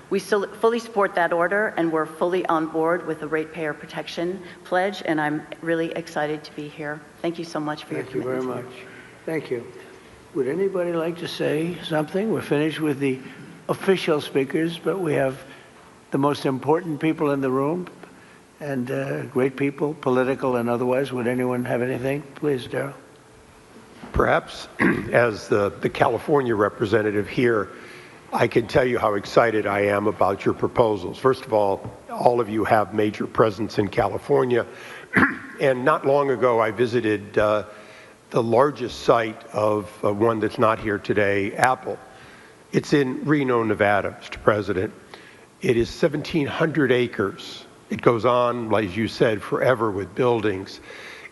We fully support that order, and we're fully on board with the Ratepayer Protection Pledge, and I'm really excited to be here. Thank you so much for your commitment. Thank you very much. Thank you. Would anybody like to say something? We're finished with the official speakers, but we have the most important people in the room, and great people, political and otherwise. Would anyone have anything? Please, Darrell. Perhaps as the California representative here, I can tell you how excited I am about your proposals. First of all of you have major presence in California. And not long ago, I visited the largest site of one that's not here today, Apple. It's in Reno, Nevada, Mr. President. It is 1,700 acres. It goes on, as you said, forever with buildings.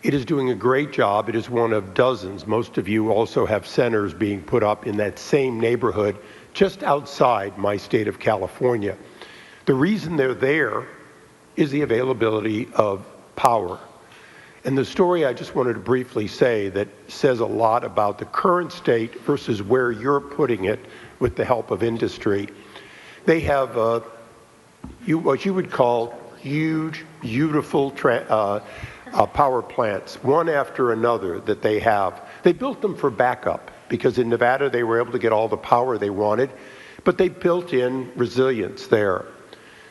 It is doing a great job. It is one of dozens. Most of you also have centers being put up in that same neighborhood just outside my state of California. The reason they're there is the availability of power. And the story I just wanted to briefly say that says a lot about the current state versus where you're putting it with the help of industry. They have what you would call huge, beautiful power plants, one after another that they have. They built them for backup because in Nevada they were able to get all the power they wanted, but they built in resilience there.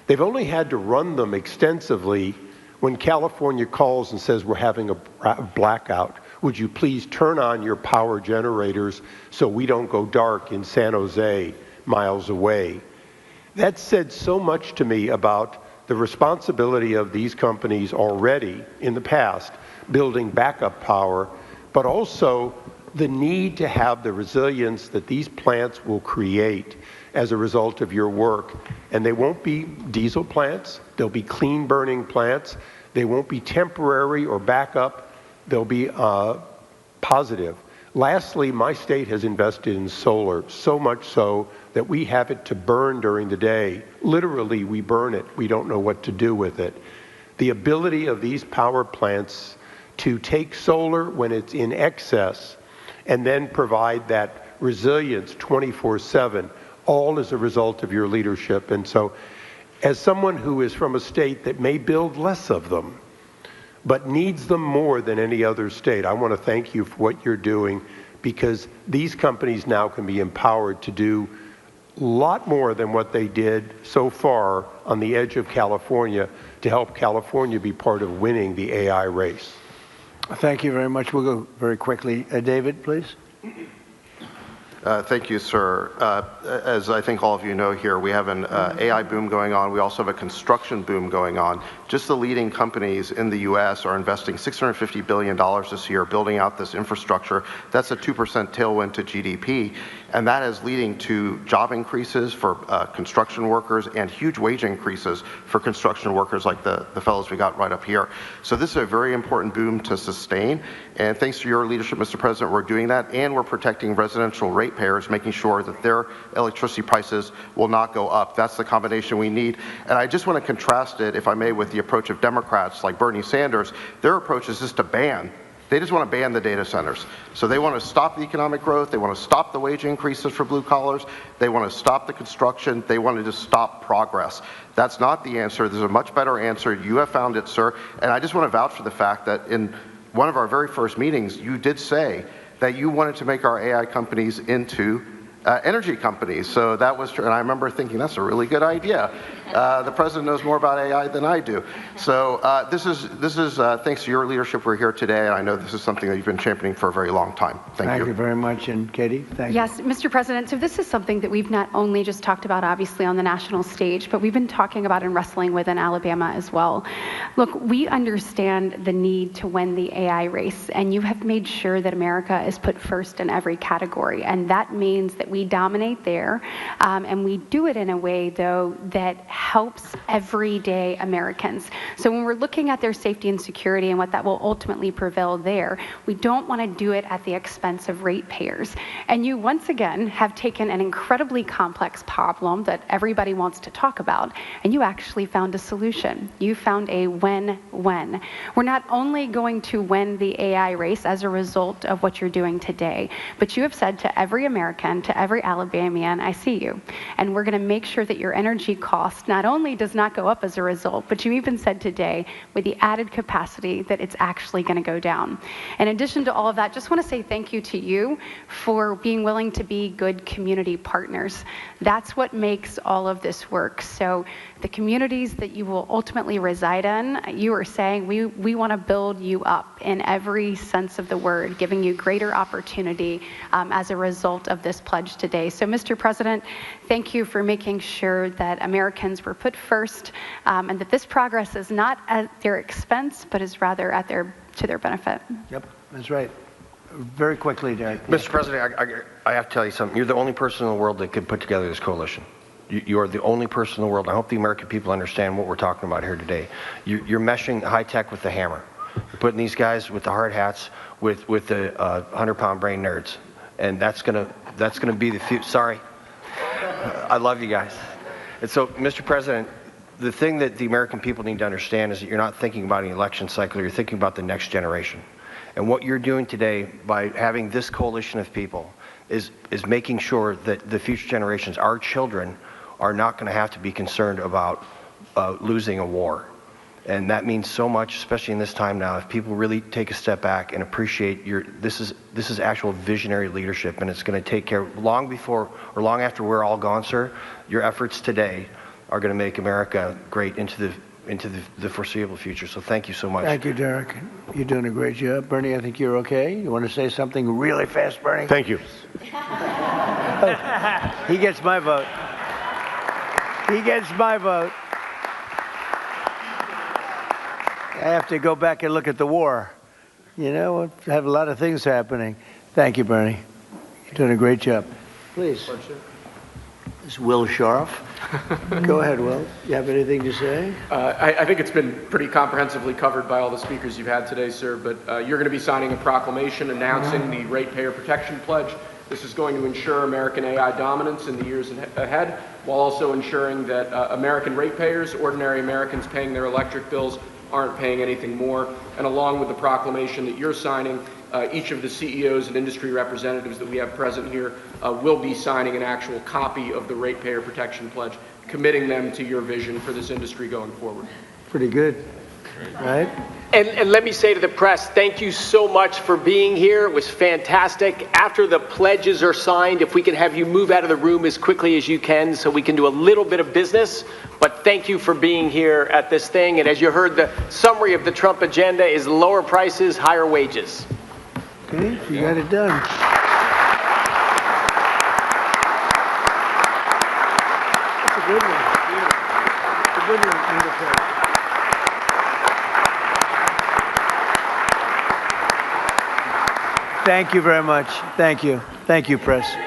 They've only had to run them extensively when California calls and says, we're having a blackout. Would you please turn on your power generators so we don't go dark in San Jose, miles away? That said so much to me about the responsibility of these companies already in the past building backup power, but also the need to have the resilience that these plants will create as a result of your work. And they won't be diesel plants, they'll be clean burning plants, they won't be temporary or backup, they'll be positive. Lastly, my state has invested in solar, so much so that we have it to burn during the day. Literally, we burn it. We don't know what to do with it. The ability of these power plants to take solar when it's in excess and then provide that resilience 24/7, all as a result of your leadership. And so, as someone who is from a state that may build less of them, but needs them more than any other state, I want to thank you for what you're doing, because these companies now can be empowered to do a lot more than what they did so far on the edge of California to help California be part of winning the AI race. Thank you very much. We'll go very quickly. David, please. Thank you, sir. As I think all of you know here, we have an AI boom going on. We also have a construction boom going on. Just the leading companies in the U.S. are investing $650 billion this year building out this infrastructure. That's a 2% tailwind to GDP, and that is leading to job increases for construction workers and huge wage increases for construction workers like the fellows we got right up here. So this is a very important boom to sustain, and thanks to your leadership, Mr. President, we're doing that, and we're protecting residential ratepayers, making sure that their electricity prices will not go up. That's the combination we need. And I just want to contrast it, if I may, with the approach of Democrats like Bernie Sanders. Their approach is just to ban. They just want to ban the data centers. So they want to stop the economic growth. They want to stop the wage increases for blue collars. They want to stop the construction. They want to just stop progress. That's not the answer. There's a much better answer. You have found it, sir. And I just want to vouch for the fact that in one of our very first meetings, you did say that you wanted to make our AI companies into energy companies. So that was true. And I remember thinking, that's a really good idea. The president knows more about AI than I do. So this is thanks to your leadership, we're here today. And I know this is something that you've been championing for a very long time. Thank you. Thank you very much. And Katie, thank you. Yes, Mr. President, so this is something that we've not only just talked about, obviously, on the national stage, but we've been talking about and wrestling with in Alabama as well. Look, we understand the need to win the AI race, and you have made sure that America is put first in every category. And that means that we dominate there, and we do it in a way, though, that helps everyday Americans. So when we're looking at their safety and security and what that will ultimately prevail there, we don't want to do it at the expense of ratepayers. And you, once again, have taken an incredibly complex problem that everybody wants to talk about, and you actually found a solution. You found a win-win. We're not only going to win the AI race as a result of what you're doing today, but you have said to every American, to every Alabamian, I see you. And we're going to make sure that your energy cost not only does not go up as a result, but you even said today, with the added capacity, that it's actually going to go down. In addition to all of that, just want to say thank you to you for being willing to be good community partners. That's what makes all of this work. So the communities that you will ultimately reside in, you are saying we want to build you up in every sense of the word, giving you greater opportunity as a result of this pledge today. So, Mr. President, thank you for making sure that Americans were put first, and that this progress is not at their expense, but is rather at to their benefit. Yep, that's right. Very quickly, Derek. Mr. President, I have to tell you something. You're the only person in the world that can put together this coalition. You are the only person in the world. I hope the American people understand what we're talking about here today. You're meshing high tech with the hammer. You're putting these guys with the hard hats with the 100-pound brain nerds, and that's gonna be the future. Sorry, I love you guys. And so, Mr. President, the thing that the American people need to understand is that you're not thinking about an election cycle. You're thinking about the next generation. And what you're doing today by having this coalition of people is making sure that the future generations, our children, are not going to have to be concerned about losing a war. And that means so much, especially in this time now. If people really take a step back and appreciate this is actual visionary leadership, and it's going to take care long before or long after we're all gone, sir. Your efforts today are going to make America great into the foreseeable future. So thank you so much. Thank you, Derek. You're doing a great job. Bernie, I think you're okay. You want to say something really fast, Bernie? Thank you. He gets my vote. He gets my vote. I have to go back and look at the war. You know, we have a lot of things happening. Thank you, Bernie. You're doing a great job. Please. This is Will Scharf. Go ahead, Will. You have anything to say? I think it's been pretty comprehensively covered by all the speakers you've had today, sir, but you're going to be signing a proclamation announcing the Ratepayer Protection Pledge. This is going to ensure American AI dominance in the years ahead, while also ensuring that American ratepayers, ordinary Americans paying their electric bills, aren't paying anything more. And along with the proclamation that you're signing, each of the CEOs and industry representatives that we have present here will be signing an actual copy of the Ratepayer Protection Pledge, committing them to your vision for this industry going forward. Pretty good, right? And let me say to the press, thank you so much for being here. It was fantastic. After the pledges are signed, if we can have you move out of the room as quickly as you can so we can do a little bit of business. But thank you for being here at this thing. And as you heard, the summary of the Trump agenda is lower prices, higher wages. Okay, you got it done. That's a good one. It's a good one, Wonderful. Thank you very much. Thank you. Thank you, press.